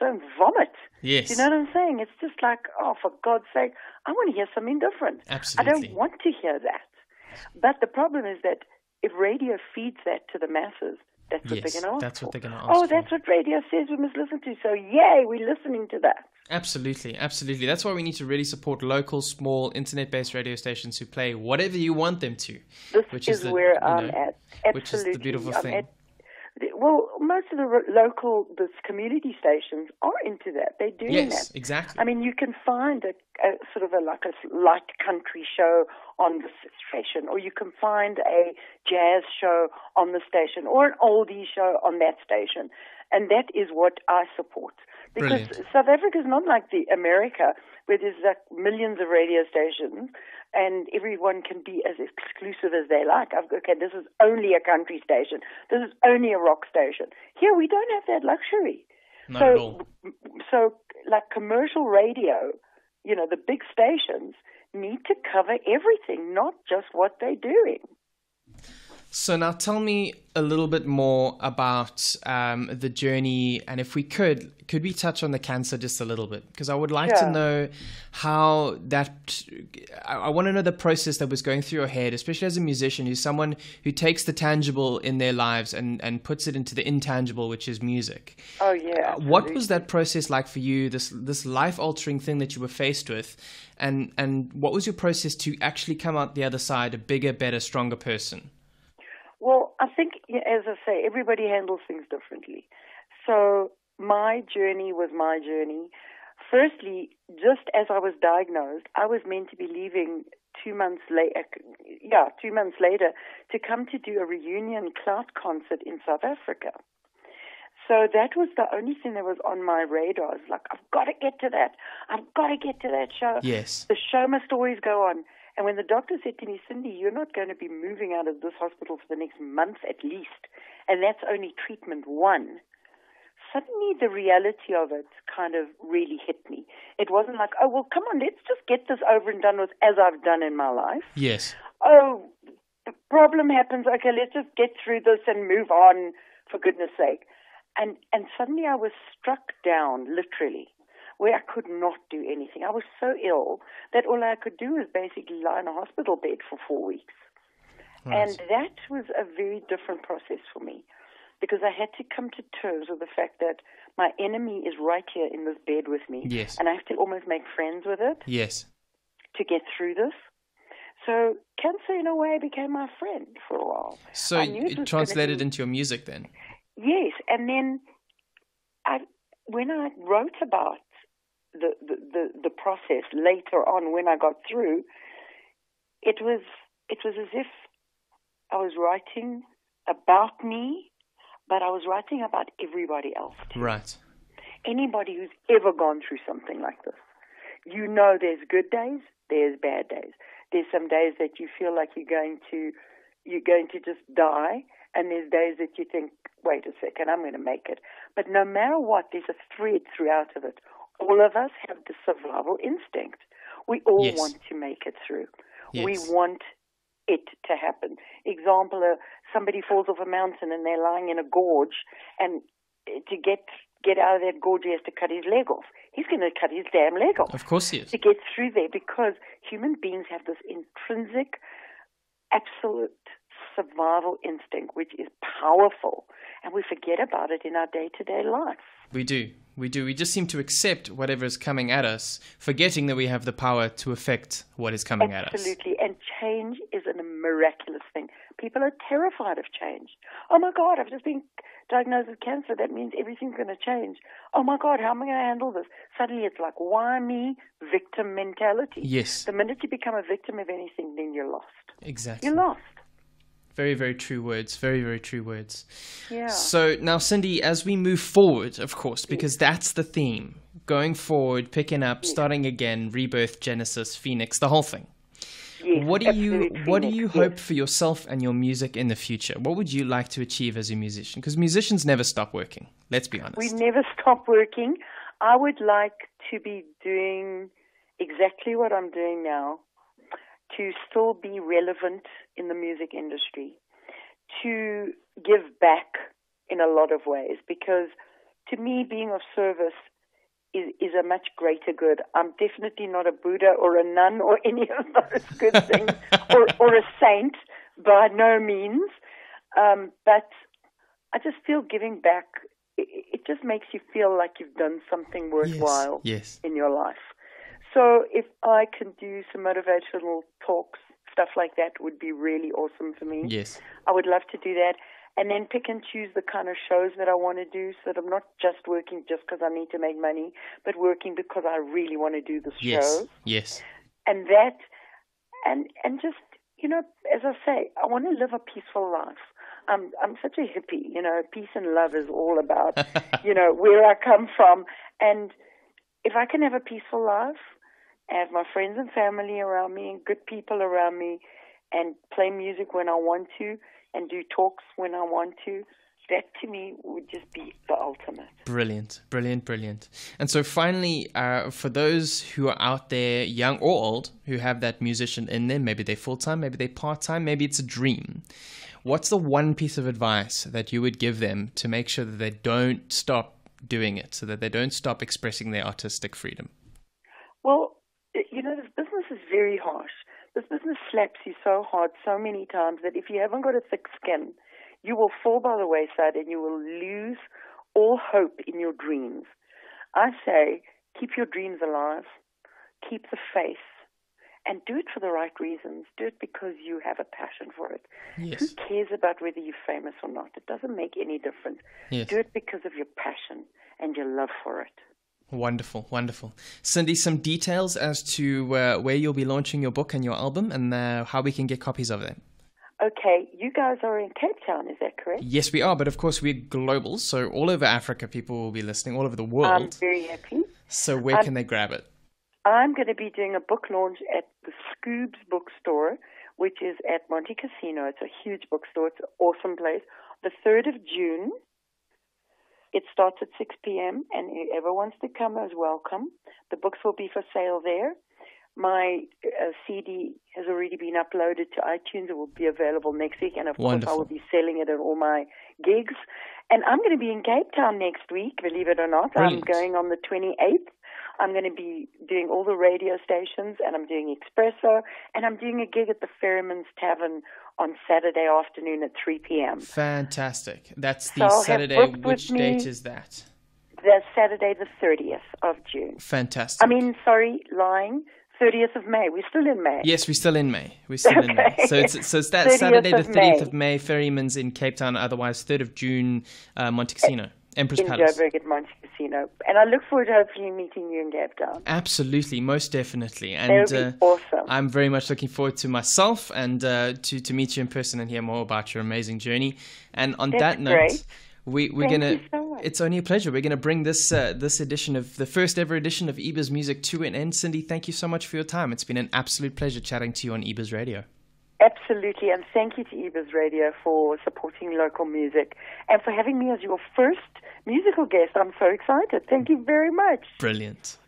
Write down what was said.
phone, vomit. Yes. Do you know what I'm saying? It's just like, oh, for God's sake, I want to hear something different. Absolutely. I don't want to hear that. But the problem is that if radio feeds that to the masses, that's what they're going to ask that's what for. they're going to ask for. That's what radio says we must listen to. So, yay, we're listening to that. Absolutely, absolutely. That's why we need to really support local, small, internet-based radio stations who play whatever you want them to. This is where I'm at. Absolutely. Which is the beautiful thing. Well, most of the local, community stations are into that. They're doing that. Yes, exactly. I mean, you can find a sort of a light country show on the station, or you can find a jazz show on the station, or an oldie show on that station. And that is what I support. Because Brilliant. South Africa is not like America, where there's like millions of radio stations, and everyone can be as exclusive as they like. Okay, this is only a country station. This is only a rock station. Here, we don't have that luxury. Not at all. So, like commercial radio, the big stations need to cover everything, not just what they're doing. So now tell me a little bit more about the journey, and if we could we touch on the cancer just a little bit? Because I would like to know how I want to know the process that was going through your head, especially as a musician, who's someone who takes the tangible in their lives and puts it into the intangible, which is music. Oh, yeah. What was that process like for you, this life-altering thing that you were faced with, and what was your process to actually come out the other side a bigger, better, stronger person? Well, I think, as I say, everybody handles things differently. So my journey was my journey. Firstly, just as I was diagnosed, I was meant to be leaving 2 months later, 2 months later, to come to do a reunion clout concert in South Africa. So that was the only thing that was on my radar. I was like, I've got to get to that. I've got to get to that show. Yes. The show must always go on. And when the doctor said to me, Cyndy, you're not going to be moving out of this hospital for the next month at least, and that's only treatment 1, suddenly the reality of it kind of really hit me. It wasn't like, oh, well, come on, let's just get this over and done with as I've done in my life. Yes. Oh, the problem happens. Okay, let's just get through this and move on, for goodness sake. And suddenly I was struck down, literally, where I could not do anything. I was so ill that all I could do was basically lie in a hospital bed for 4 weeks. Right. And that was a very different process for me, because I had to come to terms with the fact that my enemy is right here in this bed with me. Yes. And I have to almost make friends with it. Yes. To get through this. So cancer, in a way, became my friend for a while. So it translated into your music then? Yes. And then when I wrote about the process later on, when I got through, it was as if I was writing about me, but I was writing about everybody else too. Right. Anybody who's ever gone through something like this. There's good days, there's bad days. There's some days that you feel like you're going to just die, and there's days that you think, wait a second, I'm going to make it. But no matter what, there's a thread throughout of it. All of us have the survival instinct. We all want to make it through. Yes. We want it to happen. Example, somebody falls off a mountain and they're lying in a gorge, and to get out of that gorge, he has to cut his leg off. He's going to cut his damn leg off. Of course he is. To get through there, because human beings have this intrinsic, absolute survival instinct, which is powerful, and we forget about it in our day-to-day life. We do. We just seem to accept whatever is coming at us, forgetting that we have the power to affect what is coming at us. Absolutely. And change is a miraculous thing. People are terrified of change. Oh, my God, I've just been diagnosed with cancer. That means everything's going to change. Oh, my God, how am I going to handle this? Suddenly it's like, why me? Victim mentality. Yes. The minute you become a victim of anything, then you're lost. Exactly. You're lost. Very, very true words. Very, very true words. Yeah. So now, Cyndy, as we move forward, of course, because that's the theme, going forward, picking up, starting again, rebirth, Genesis, Phoenix, the whole thing. Yes, what do you hope for yourself and your music in the future? What would you like to achieve as a musician? Because musicians never stop working. Let's be honest. We never stop working. I would like to be doing exactly what I'm doing now, to still be relevant in the music industry, to give back in a lot of ways, because to me, being of service is a much greater good. I'm definitely not a Buddha or a nun or any of those good things, or a saint, by no means. But I just feel giving back, it just makes you feel like you've done something worthwhile in your life. So if I can do some motivational talks, stuff like that would be really awesome for me. Yes. I would love to do that. And then pick and choose the kind of shows that I want to do, so that I'm not just working just because I need to make money, but working because I really want to do the shows. Yes. And that, and just, you know, as I say, I want to live a peaceful life. I'm such a hippie, you know, peace and love is all about, you know, where I come from. And if I can have a peaceful life, have my friends and family around me and good people around me, and play music when I want to, and do talks when I want to, that to me would just be the ultimate. Brilliant, brilliant, brilliant. And so finally, for those who are out there, young or old, who have that musician in them, maybe they're full-time, maybe they're part-time, maybe it's a dream, what's the one piece of advice that you would give them to make sure that they don't stop doing it, so that they don't stop expressing their artistic freedom? Well, you know, this business is very harsh. This business slaps you so hard so many times that if you haven't got a thick skin, you will fall by the wayside and you will lose all hope in your dreams. I say, keep your dreams alive, keep the faith, and do it for the right reasons. Do it because you have a passion for it. Yes. Who cares about whether you're famous or not? It doesn't make any difference. Yes. Do it because of your passion and your love for it. Wonderful, wonderful. Cyndy, some details as to where you'll be launching your book and your album, and how we can get copies of them. Okay, you guys are in Cape Town, is that correct? Yes, we are, but of course we're global, so all over Africa people will be listening, all over the world. I'm very happy. So where can they grab it? I'm going to be doing a book launch at the Scoobs bookstore, which is at Monte Casino. It's a huge bookstore. It's an awesome place. The 3rd of June. It starts at 6 p.m., and whoever wants to come is welcome. The books will be for sale there. My CD has already been uploaded to iTunes. It will be available next week, and of course I will be selling it at all my gigs. And I'm going to be in Cape Town next week, believe it or not. Brilliant. I'm going on the 28th. I'm going to be doing all the radio stations, and I'm doing Espresso, and I'm doing a gig at the Ferryman's Tavern on Saturday afternoon at 3 p.m. Fantastic. That's the Saturday. Which date is that? That's Saturday the 30th of June. Fantastic. 30th of May. We're still in May. Yes, we're still in May. In May. So it's that Saturday the 30th of May, Ferryman's in Cape Town, otherwise 3rd of June, Monte Casino. Empress Palace. In Joburg at Monte Casino. And I look forward to hopefully meeting you in Cape Town. Absolutely, most definitely. And that would be awesome. I'm very much looking forward to myself and to meet you in person and hear more about your amazing journey. And on that note, we're gonna. So it's only a pleasure. We're gonna bring this edition of the first ever edition of EbizMusic to an end. Cyndy, thank you so much for your time. It's been an absolute pleasure chatting to you on EbizRadio. Absolutely, and thank you to EbizRadio for supporting local music and for having me as your first musical guest. I'm so excited. Thank you very much. Brilliant.